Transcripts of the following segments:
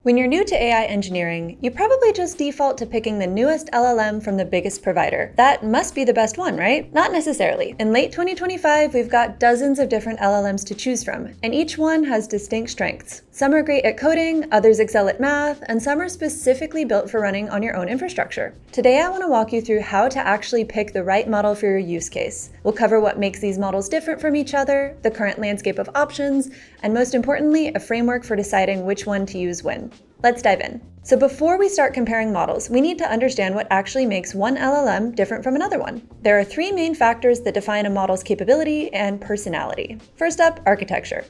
When you're new to AI engineering, you probably just default to picking the newest LLM from the biggest provider. That must be the best one, right? Not necessarily. In late 2025, we've got dozens of different LLMs to choose from, and each one has distinct strengths. Some are great at coding, others excel at math, and some are specifically built for running on your own infrastructure. Today, I want to walk you through how to actually pick the right model for your use case. We'll cover what makes these models different from each other, the current landscape of options, and most importantly, a framework for deciding which one to use when. Let's dive in. So before we start comparing models, we need to understand what actually makes one LLM different from another one. There are three main factors that define a model's capability and personality. First up, architecture.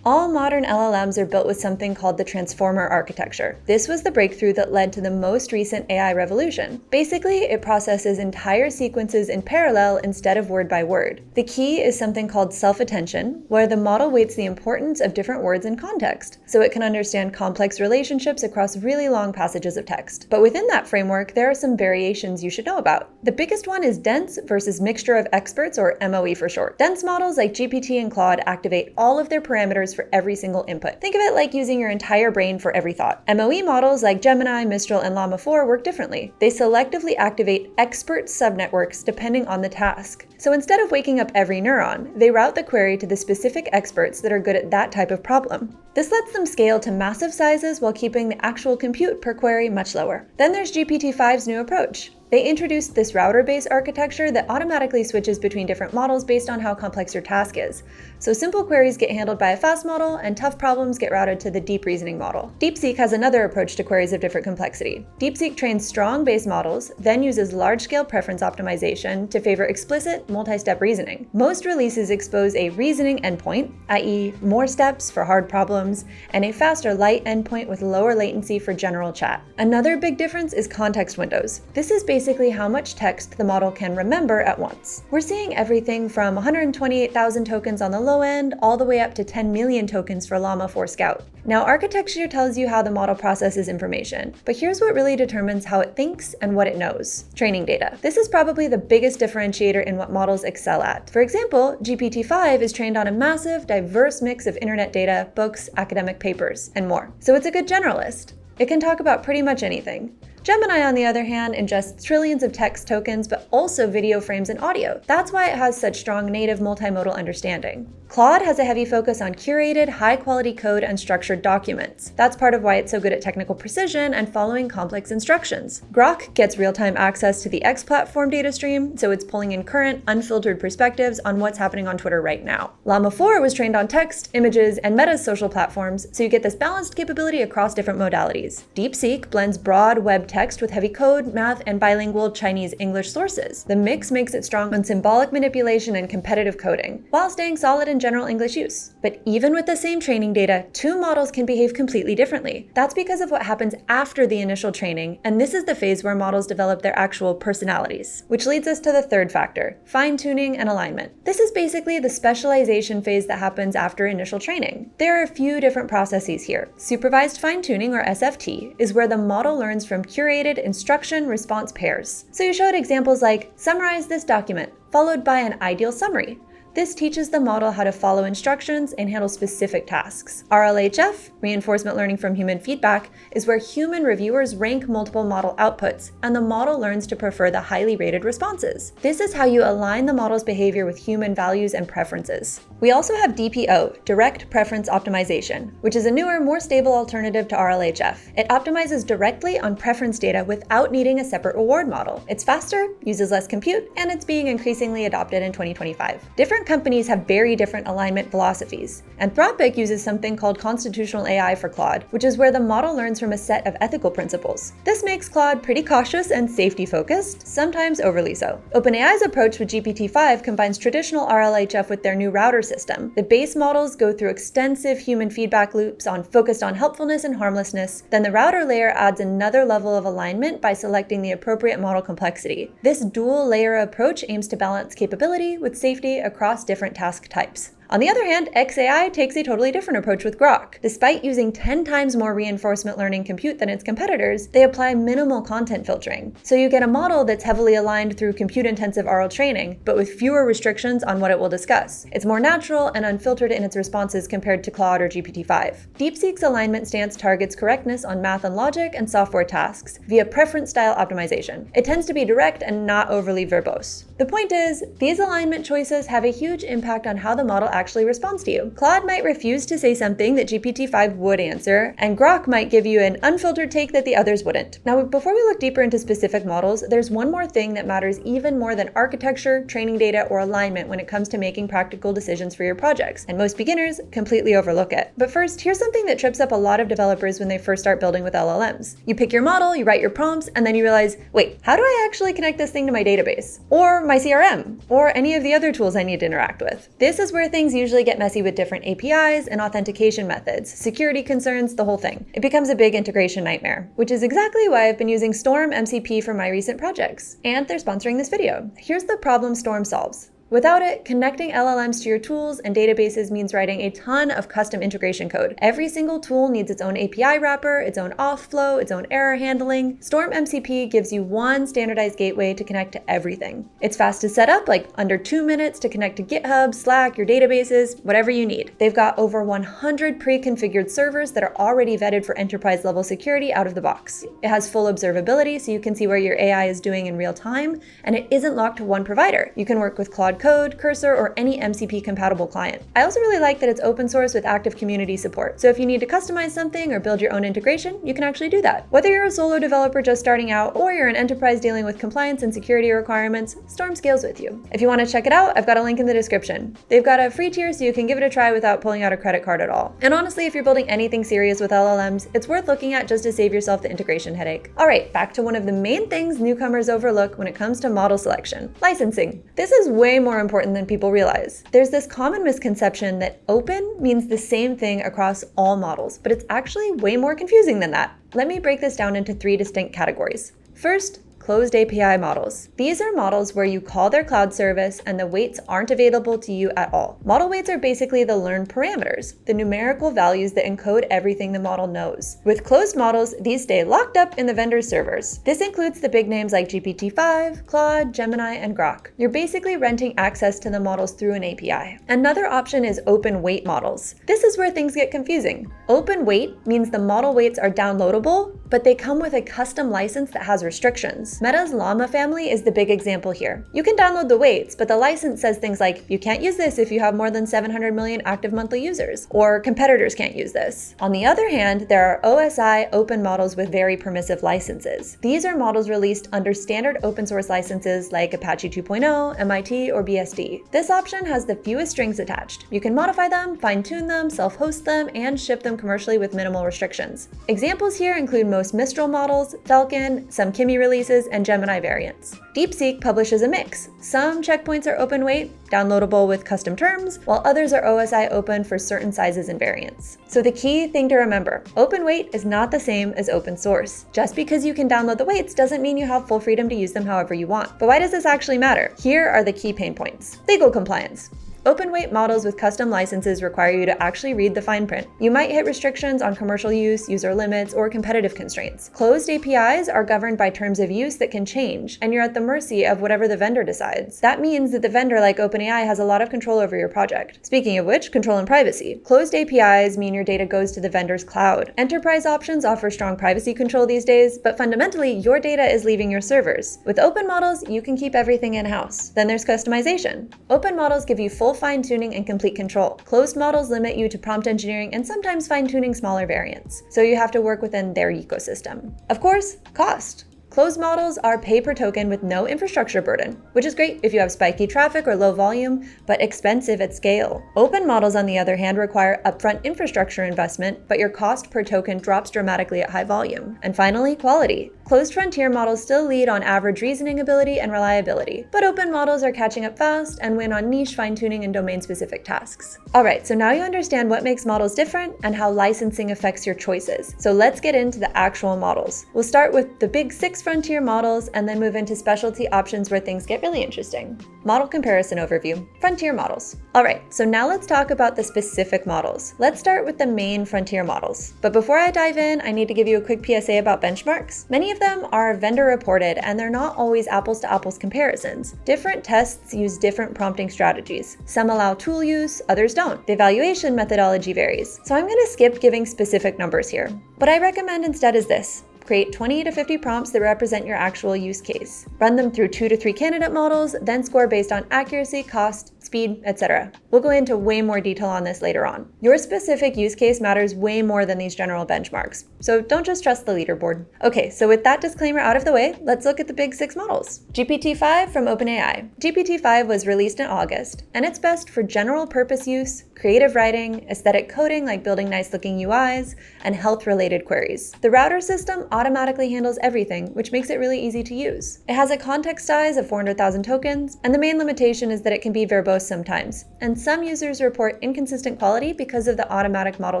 All modern LLMs are built with something called the transformer architecture. This was the breakthrough that led to the most recent AI revolution. Basically, it processes entire sequences in parallel instead of word by word. The key is something called self-attention, where the model weights the importance of different words in context, so it can understand complex relationships across really long passages of text. But within that framework, there are some variations you should know about. The biggest one is dense versus mixture of experts, or MOE for short. Dense models like GPT and Claude activate all of their parameters for every single input. Think of it like using your entire brain for every thought. MOE models like Gemini, Mistral, and Llama 4 work differently. They selectively activate expert subnetworks depending on the task. So instead of waking up every neuron, they route the query to the specific experts that are good at that type of problem. This lets them scale to massive sizes while keeping the actual compute per query much lower. Then there's GPT-5's new approach. They introduced this router-based architecture that automatically switches between different models based on how complex your task is. So simple queries get handled by a fast model, and tough problems get routed to the deep reasoning model. DeepSeek has another approach to queries of different complexity. DeepSeek trains strong base models, then uses large-scale preference optimization to favor explicit, multi-step reasoning. Most releases expose a reasoning endpoint, i.e. more steps for hard problems, and a faster light endpoint with lower latency for general chat. Another big difference is context windows. This is basically how much text the model can remember at once. We're seeing everything from 128,000 tokens on the low end all the way up to 10 million tokens for Llama 4 Scout. Now, architecture tells you how the model processes information, but here's what really determines how it thinks and what it knows: training data. This is probably the biggest differentiator in what models excel at. For example, GPT-5 is trained on a massive, diverse mix of internet data, books, academic papers, and more. So it's a good generalist. It can talk about pretty much anything. Gemini, on the other hand, ingests trillions of text tokens, but also video frames and audio. That's why it has such strong native multimodal understanding. Claude has a heavy focus on curated, high-quality code and structured documents. That's part of why it's so good at technical precision and following complex instructions. Grok gets real-time access to the X platform data stream, so it's pulling in current, unfiltered perspectives on what's happening on Twitter right now. Llama 4 was trained on text, images, and Meta's social platforms, so you get this balanced capability across different modalities. DeepSeek blends broad web text with heavy code, math, and bilingual Chinese-English sources. The mix makes it strong on symbolic manipulation and competitive coding, while staying solid in general English use. But even with the same training data, two models can behave completely differently. That's because of what happens after the initial training, and this is the phase where models develop their actual personalities. Which leads us to the third factor: fine-tuning and alignment. This is basically the specialization phase that happens after initial training. There are a few different processes here. Supervised fine-tuning, or SFT, is where the model learns from curated instruction-response pairs. So you showed examples like, summarize this document, followed by an ideal summary. This teaches the model how to follow instructions and handle specific tasks. RLHF, reinforcement learning from human feedback, is where human reviewers rank multiple model outputs, and the model learns to prefer the highly rated responses. This is how you align the model's behavior with human values and preferences. We also have DPO, direct preference optimization, which is a newer, more stable alternative to RLHF. It optimizes directly on preference data without needing a separate reward model. It's faster, uses less compute, and it's being increasingly adopted in 2025. Different companies have very different alignment philosophies. Anthropic uses something called constitutional AI for Claude, which is where the model learns from a set of ethical principles. This makes Claude pretty cautious and safety-focused, sometimes overly so. OpenAI's approach with GPT-5 combines traditional RLHF with their new router system. The base models go through extensive human feedback loops focused on helpfulness and harmlessness. Then the router layer adds another level of alignment by selecting the appropriate model complexity. This dual-layer approach aims to balance capability with safety across different task types. On the other hand, XAI takes a totally different approach with Grok. Despite using 10 times more reinforcement learning compute than its competitors, they apply minimal content filtering. So you get a model that's heavily aligned through compute-intensive oral training, but with fewer restrictions on what it will discuss. It's more natural and unfiltered in its responses compared to Claude or GPT-5. DeepSeek's alignment stance targets correctness on math and logic and software tasks via preference-style optimization. It tends to be direct and not overly verbose. The point is, these alignment choices have a huge impact on how the model actually responds to you. Claude might refuse to say something that GPT-5 would answer, and Grok might give you an unfiltered take that the others wouldn't. Now, before we look deeper into specific models, there's one more thing that matters even more than architecture, training data, or alignment when it comes to making practical decisions for your projects, and most beginners completely overlook it. But first, here's something that trips up a lot of developers when they first start building with LLMs. You pick your model, you write your prompts, and then you realize, wait, how do I actually connect this thing to my database? Or my CRM? Or any of the other tools I need to interact with? This is where things usually get messy with different APIs and authentication methods, security concerns, the whole thing. It becomes a big integration nightmare, which is exactly why I've been using Storm MCP for my recent projects. And they're sponsoring this video. Here's the problem Storm solves. Without it, connecting LLMs to your tools and databases means writing a ton of custom integration code. Every single tool needs its own API wrapper, its own auth flow, its own error handling. Storm MCP gives you one standardized gateway to connect to everything. It's fast to set up, like under 2 minutes to connect to GitHub, Slack, your databases, whatever you need. They've got over 100 pre-configured servers that are already vetted for enterprise-level security out of the box. It has full observability, so you can see where your AI is doing in real time, and it isn't locked to one provider. You can work with Claude Code, Cursor, or any MCP-compatible client. I also really like that it's open source with active community support, so if you need to customize something or build your own integration, you can actually do that. Whether you're a solo developer just starting out, or you're an enterprise dealing with compliance and security requirements, Storm scales with you. If you want to check it out, I've got a link in the description. They've got a free tier so you can give it a try without pulling out a credit card at all. And honestly, if you're building anything serious with LLMs, it's worth looking at just to save yourself the integration headache. All right, back to one of the main things newcomers overlook when it comes to model selection: licensing. This is way more important than people realize. There's this common misconception that open means the same thing across all models, but it's actually way more confusing than that. Let me break this down into 3 distinct categories. First, closed API models. These are models where you call their cloud service and the weights aren't available to you at all. Model weights are basically the learned parameters, the numerical values that encode everything the model knows. With closed models, these stay locked up in the vendor's servers. This includes the big names like GPT-5, Claude, Gemini, and Grok. You're basically renting access to the models through an API. Another option is open weight models. This is where things get confusing. Open weight means the model weights are downloadable, but they come with a custom license that has restrictions. Meta's Llama family is the big example here. You can download the weights, but the license says things like, you can't use this if you have more than 700 million active monthly users, or competitors can't use this. On the other hand, there are OSI open models with very permissive licenses. These are models released under standard open source licenses like Apache 2.0, MIT, or BSD. This option has the fewest strings attached. You can modify them, fine-tune them, self-host them, and ship them commercially with minimal restrictions. Examples here include most Mistral models, Falcon, some Kimi releases, and Gemini variants. DeepSeek publishes a mix. Some checkpoints are open weight, downloadable with custom terms, while others are OSI open for certain sizes and variants. So the key thing to remember, open weight is not the same as open source. Just because you can download the weights doesn't mean you have full freedom to use them however you want. But why does this actually matter? Here are the key pain points. Legal compliance. Open weight models with custom licenses require you to actually read the fine print. You might hit restrictions on commercial use, user limits, or competitive constraints. Closed APIs are governed by terms of use that can change, and you're at the mercy of whatever the vendor decides. That means that the vendor, like OpenAI, has a lot of control over your project. Speaking of which, control and privacy. Closed APIs mean your data goes to the vendor's cloud. Enterprise options offer strong privacy control these days, but fundamentally, your data is leaving your servers. With open models, you can keep everything in-house. Then there's customization. Open models give you full fine-tuning and complete control. Closed models limit you to prompt engineering and sometimes fine-tuning smaller variants, so you have to work within their ecosystem. Of course, cost. Closed models are pay per token with no infrastructure burden, which is great if you have spiky traffic or low volume, but expensive at scale. Open models, on the other hand, require upfront infrastructure investment, but your cost per token drops dramatically at high volume. And finally, quality. Closed frontier models still lead on average reasoning ability and reliability, but open models are catching up fast and win on niche fine-tuning and domain-specific tasks. All right, so now you understand what makes models different and how licensing affects your choices. So let's get into the actual models. We'll start with the big 6 6 frontier models, and then move into specialty options where things get really interesting. Model comparison overview, frontier models. All right, so now let's talk about the specific models. Let's start with the main frontier models. But before I dive in, I need to give you a quick PSA about benchmarks. Many of them are vendor reported, and they're not always apples to apples comparisons. Different tests use different prompting strategies. Some allow tool use, others don't. The evaluation methodology varies. So I'm going to skip giving specific numbers here. What I recommend instead is this. Create 20 to 50 prompts that represent your actual use case. Run them through 2 to 3 candidate models, then score based on accuracy, cost, speed, etc. We'll go into way more detail on this later on. Your specific use case matters way more than these general benchmarks, so don't just trust the leaderboard. Okay, so with that disclaimer out of the way, let's look at the big 6 models. GPT-5 from OpenAI. GPT-5 was released in August, and it's best for general purpose use, creative writing, aesthetic coding like building nice looking UIs, and health-related queries. The router system automatically handles everything, which makes it really easy to use. It has a context size of 400,000 tokens, and the main limitation is that it can be verbose sometimes, and some users report inconsistent quality because of the automatic model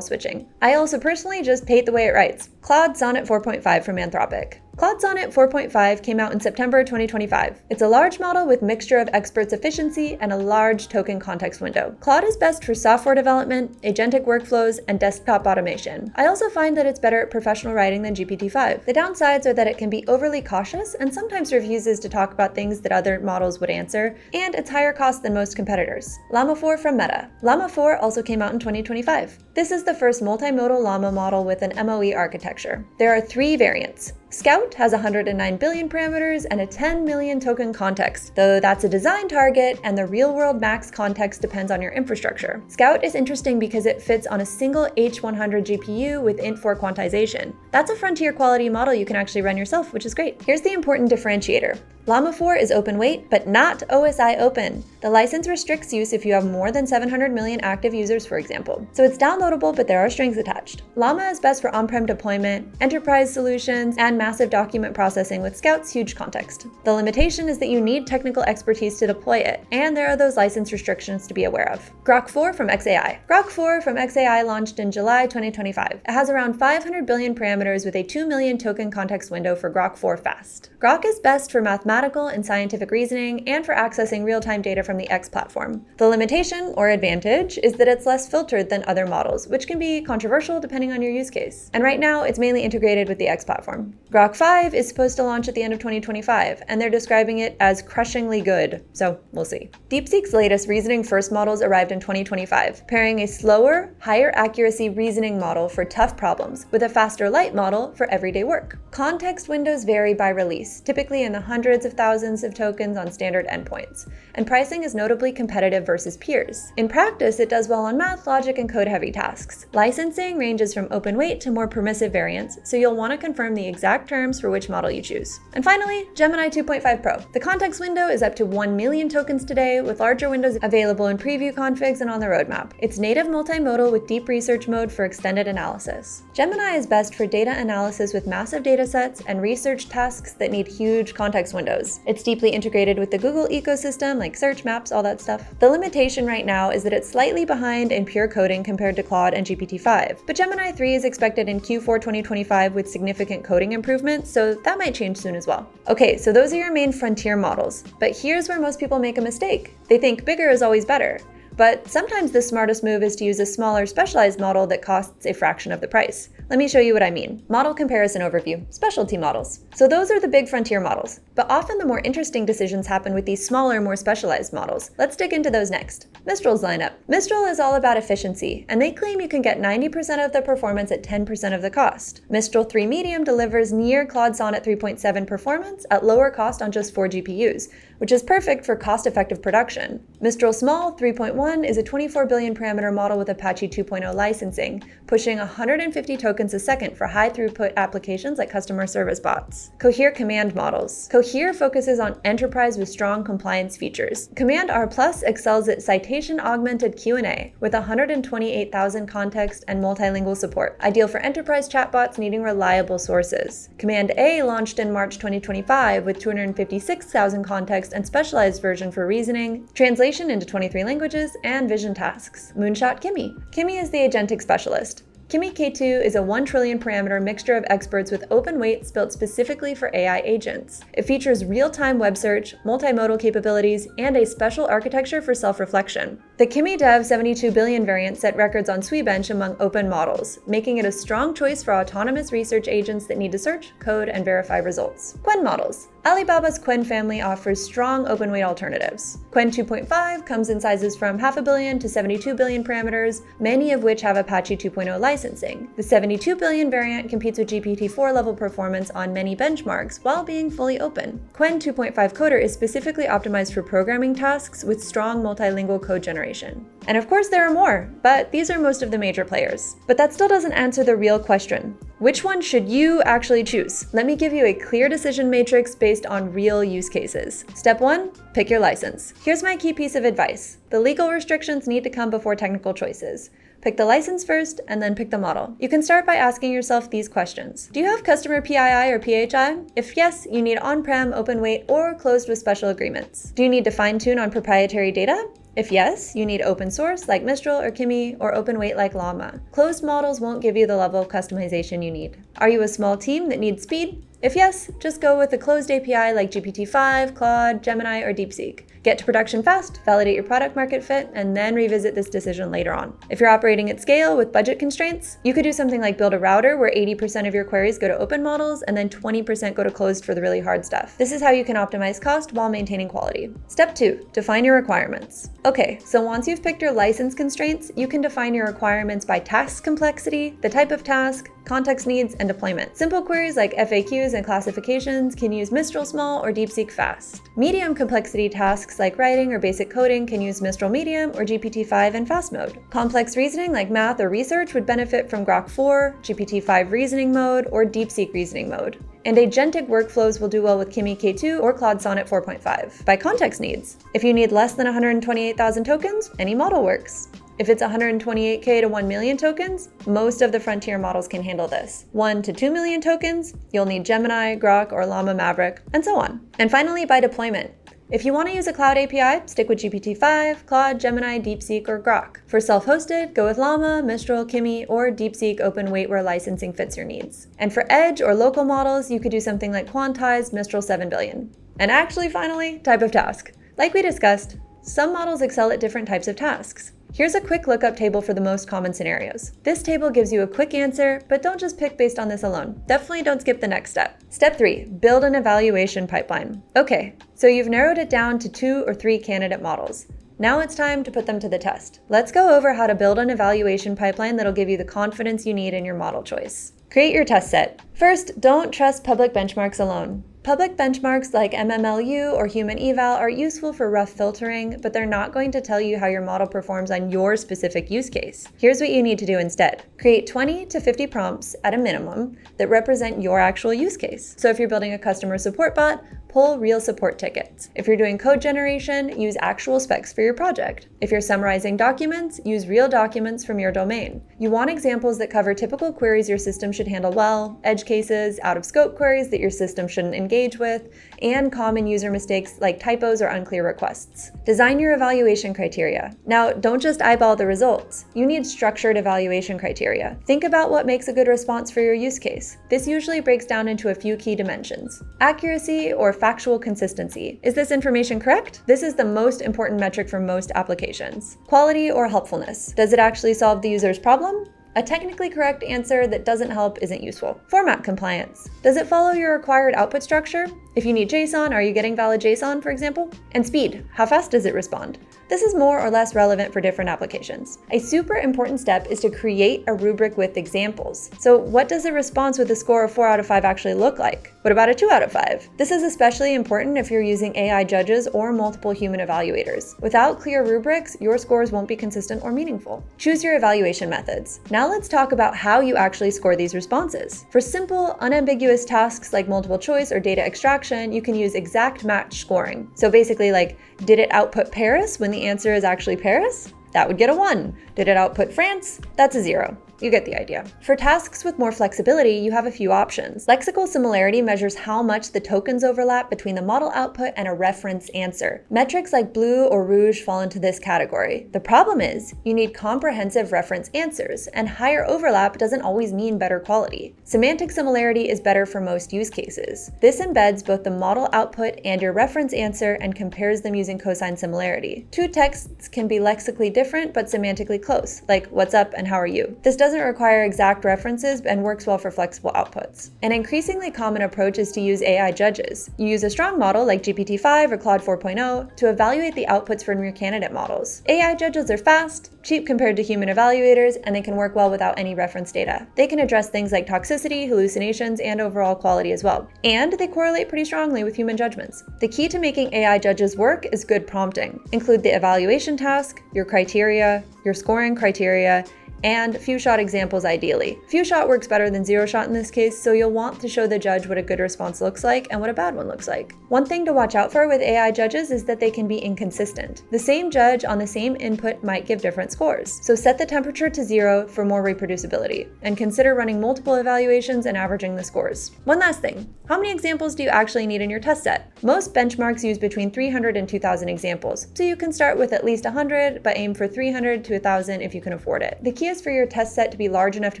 switching. I also personally just hate the way it writes. Claude Sonnet 4.5 from Anthropic. Claude Sonnet 4.5 came out in September 2025. It's a large model with mixture of experts efficiency and a large token context window. Claude is best for software development, agentic workflows, and desktop automation. I also find that it's better at professional writing than GPT-5. The downsides are that it can be overly cautious and sometimes refuses to talk about things that other models would answer, and it's higher cost than most competitors. Llama 4 from Meta. Llama 4 also came out in 2025. This is the first multimodal llama model with an MOE architecture. There are 3 variants. Scout has 109 billion parameters and a 10 million token context, though that's a design target and the real-world max context depends on your infrastructure. Scout is interesting because it fits on a single H100 GPU with int4 quantization. That's a frontier quality model you can actually run yourself, which is great. Here's the important differentiator. Llama 4 is open weight, but not OSI open. The license restricts use if you have more than 700 million active users, for example. So it's downloadable, but there are strings attached. Llama is best for on-prem deployment, enterprise solutions, and massive document processing with Scout's huge context. The limitation is that you need technical expertise to deploy it, and there are those license restrictions to be aware of. Grok 4 from xAI. Grok 4 from xAI launched in July 2025. It has around 500 billion parameters with a 2 million token context window for Grok 4 Fast. Grok is best for mathematical and scientific reasoning and for accessing real-time data from the X platform. The limitation, or advantage, is that it's less filtered than other models, which can be controversial depending on your use case. And right now, it's mainly integrated with the X platform. Grok 5 is supposed to launch at the end of 2025, and they're describing it as crushingly good, so we'll see. DeepSeek's latest reasoning first models arrived in 2025, pairing a slower, higher accuracy reasoning model for tough problems with a faster light model for everyday work. Context windows vary by release, typically in the hundreds of thousands of tokens on standard endpoints, and pricing is notably competitive versus peers. In practice, it does well on math, logic, and code-heavy tasks. Licensing ranges from open weight to more permissive variants, so you'll want to confirm the exact terms for which model you choose. And finally, Gemini 2.5 Pro. The context window is up to 1 million tokens today, with larger windows available in preview configs and on the roadmap. It's native multimodal with deep research mode for extended analysis. Gemini is best for data analysis with massive datasets and research tasks that need huge context windows. It's deeply integrated with the Google ecosystem, like search, maps, all that stuff. The limitation right now is that it's slightly behind in pure coding compared to Claude and GPT-5, but Gemini 3 is expected in Q4 2025 with significant coding improvements, so that might change soon as well. Okay, so those are your main frontier models, but here's where most people make a mistake. They think bigger is always better. But sometimes the smartest move is to use a smaller specialized model that costs a fraction of the price. Let me show you what I mean. Model comparison overview, specialty models. So those are the big frontier models, but often the more interesting decisions happen with these smaller, more specialized models. Let's dig into those next. Mistral's lineup. Mistral is all about efficiency, and they claim you can get 90% of the performance at 10% of the cost. Mistral 3 Medium delivers near Claude Sonnet 3.7 performance at lower cost on just 4 GPUs, which is perfect for cost-effective production. Mistral Small 3.1 is a 24 billion parameter model with Apache 2.0 licensing, pushing 150 tokens a second for high-throughput applications like customer service bots. Cohere Command models. Cohere focuses on enterprise with strong compliance features. Command R Plus excels at citation-augmented Q&A with 128,000 context and multilingual support, ideal for enterprise chatbots needing reliable sources. Command A launched in March 2025 with 256,000 context and specialized version for reasoning, translation into 23 languages, and vision tasks. Moonshot Kimi. Kimi is the agentic specialist. Kimi K2 is a 1 trillion parameter mixture of experts with open weights built specifically for AI agents. It features real-time web search, multimodal capabilities, and a special architecture for self-reflection. The Kimi Dev 72 billion variant set records on Swebench among open models, making it a strong choice for autonomous research agents that need to search, code, and verify results. Qwen models. Alibaba's Qwen family offers strong open weight alternatives. Qwen 2.5 comes in sizes from 500 million to 72 billion parameters, many of which have Apache 2.0 licensing. The 72 billion variant competes with GPT-4 level performance on many benchmarks while being fully open. Qwen 2.5 Coder is specifically optimized for programming tasks with strong multilingual code generation. And of course there are more, but these are most of the major players. But that still doesn't answer the real question. Which one should you actually choose? Let me give you a clear decision matrix based on real use cases. Step 1, pick your license. Here's my key piece of advice. The legal restrictions need to come before technical choices. Pick the license first, and then pick the model. You can start by asking yourself these questions. Do you have customer PII or PHI? If yes, you need on-prem, open weight, or closed with special agreements. Do you need to fine-tune on proprietary data? If yes, you need open source like Mistral or Kimi, or open weight like Llama. Closed models won't give you the level of customization you need. Are you a small team that needs speed? If yes, just go with a closed API like GPT-5, Claude, Gemini, or DeepSeek. Get to production fast, validate your product market fit, and then revisit this decision later on. If you're operating at scale with budget constraints, you could do something like build a router where 80% of your queries go to open models and then 20% go to closed for the really hard stuff. This is how you can optimize cost while maintaining quality. Step 2, define your requirements. Okay, so once you've picked your license constraints, you can define your requirements by task complexity, the type of task, context needs, and deployment. Simple queries like FAQs and classifications can use Mistral Small or DeepSeek Fast. Medium complexity tasks like writing or basic coding can use Mistral Medium or GPT-5 in fast mode. Complex reasoning like math or research would benefit from Grok 4, GPT-5 reasoning mode, or DeepSeek reasoning mode. And agentic workflows will do well with Kimi K2 or Claude Sonnet 4.5. By context needs, if you need less than 128,000 tokens, any model works. If it's 128K to 1 million tokens, most of the frontier models can handle this. 1 to 2 million tokens, you'll need Gemini, Grok, or Llama Maverick, and so on. And finally, by deployment. If you want to use a cloud API, stick with GPT-5, Claude, Gemini, DeepSeek, or Grok. For self-hosted, go with Llama, Mistral, Kimi, or DeepSeek open weight where licensing fits your needs. And for edge or local models, you could do something like quantized Mistral 7 billion. And actually, finally, type of task. Like we discussed, some models excel at different types of tasks. Here's a quick lookup table for the most common scenarios. This table gives you a quick answer, but don't just pick based on this alone. Definitely don't skip the next step. Step 3, build an evaluation pipeline. Okay, so you've narrowed it down to 2 or 3 candidate models. Now it's time to put them to the test. Let's go over how to build an evaluation pipeline that'll give you the confidence you need in your model choice. Create your test set. First, don't trust public benchmarks alone. Public benchmarks like MMLU or Human Eval are useful for rough filtering, but they're not going to tell you how your model performs on your specific use case. Here's what you need to do instead. Create 20 to 50 prompts at a minimum that represent your actual use case. So if you're building a customer support bot, pull real support tickets. If you're doing code generation, use actual specs for your project. If you're summarizing documents, use real documents from your domain. You want examples that cover typical queries your system should handle well, edge cases, out-of-scope queries that your system shouldn't engage with, and common user mistakes like typos or unclear requests. Design your evaluation criteria. Now, don't just eyeball the results. You need structured evaluation criteria. Think about what makes a good response for your use case. This usually breaks down into a few key dimensions. Accuracy or factual consistency. Is this information correct? This is the most important metric for most applications. Quality or helpfulness. Does it actually solve the user's problem? A technically correct answer that doesn't help isn't useful. Format compliance. Does it follow your required output structure? If you need JSON, are you getting valid JSON, for example? And speed. How fast does it respond? This is more or less relevant for different applications. A super important step is to create a rubric with examples. So what does a response with a score of 4 out of 5 actually look like? What about a 2 out of 5? This is especially important if you're using AI judges or multiple human evaluators. Without clear rubrics, your scores won't be consistent or meaningful. Choose your evaluation methods. Now let's talk about how you actually score these responses. For simple, unambiguous tasks like multiple choice or data extraction, you can use exact match scoring. So basically like, did it output Paris when the answer is actually Paris? That would get a 1. Did it output France? That's a 0. You get the idea. For tasks with more flexibility, you have a few options. Lexical similarity measures how much the tokens overlap between the model output and a reference answer. Metrics like blue or rouge fall into this category. The problem is, you need comprehensive reference answers, and higher overlap doesn't always mean better quality. Semantic similarity is better for most use cases. This embeds both the model output and your reference answer and compares them using cosine similarity. Two texts can be lexically different but semantically close, like what's up and how are you. This doesn't require exact references and works well for flexible outputs. An increasingly common approach is to use AI judges. You use a strong model like GPT-5 or Claude 4.0 to evaluate the outputs from your candidate models. AI judges are fast, cheap compared to human evaluators, and they can work well without any reference data. They can address things like toxicity, hallucinations, and overall quality as well. And they correlate pretty strongly with human judgments. The key to making AI judges work is good prompting. Include the evaluation task, your criteria, your scoring criteria, and few-shot examples ideally. Few-shot works better than zero-shot in this case, so you'll want to show the judge what a good response looks like and what a bad one looks like. One thing to watch out for with AI judges is that they can be inconsistent. The same judge on the same input might give different scores. So set the temperature to 0 for more reproducibility, and consider running multiple evaluations and averaging the scores. One last thing, how many examples do you actually need in your test set? Most benchmarks use between 300 and 2,000 examples, so you can start with at least 100, but aim for 300 to 1,000 if you can afford it. The key is for your test set to be large enough to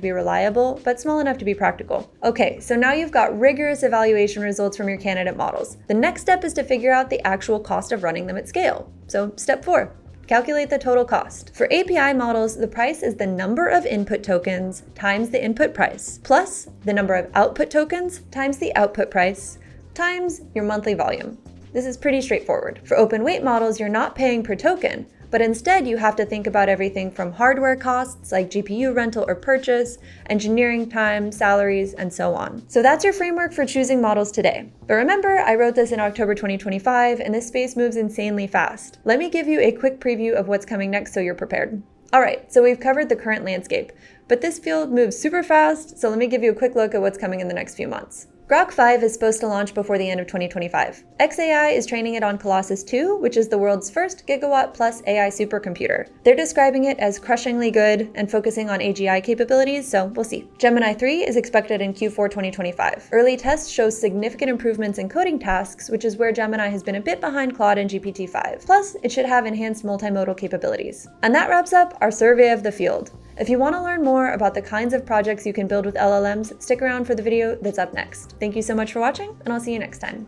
be reliable, but small enough to be practical. Okay, so now you've got rigorous evaluation results from your candidate models. The next step is to figure out the actual cost of running them at scale. So step 4. Calculate the total cost. For API models, the price is the number of input tokens times the input price, plus the number of output tokens times the output price, times your monthly volume. This is pretty straightforward. For open weight models, you're not paying per token, but instead you have to think about everything from hardware costs like GPU rental or purchase, engineering time, salaries, and so on. So that's your framework for choosing models today. But remember, I wrote this in October 2025, and this space moves insanely fast. Let me give you a quick preview of what's coming next so you're prepared. All right, so we've covered the current landscape, but this field moves super fast, so let me give you a quick look at what's coming in the next few months. Grok 5 is supposed to launch before the end of 2025. xAI is training it on Colossus 2, which is the world's first gigawatt-plus AI supercomputer. They're describing it as crushingly good and focusing on AGI capabilities, so we'll see. Gemini 3 is expected in Q4 2025. Early tests show significant improvements in coding tasks, which is where Gemini has been a bit behind Claude and GPT-5. Plus, it should have enhanced multimodal capabilities. And that wraps up our survey of the field. If you want to learn more about the kinds of projects you can build with LLMs, stick around for the video that's up next. Thank you so much for watching, and I'll see you next time.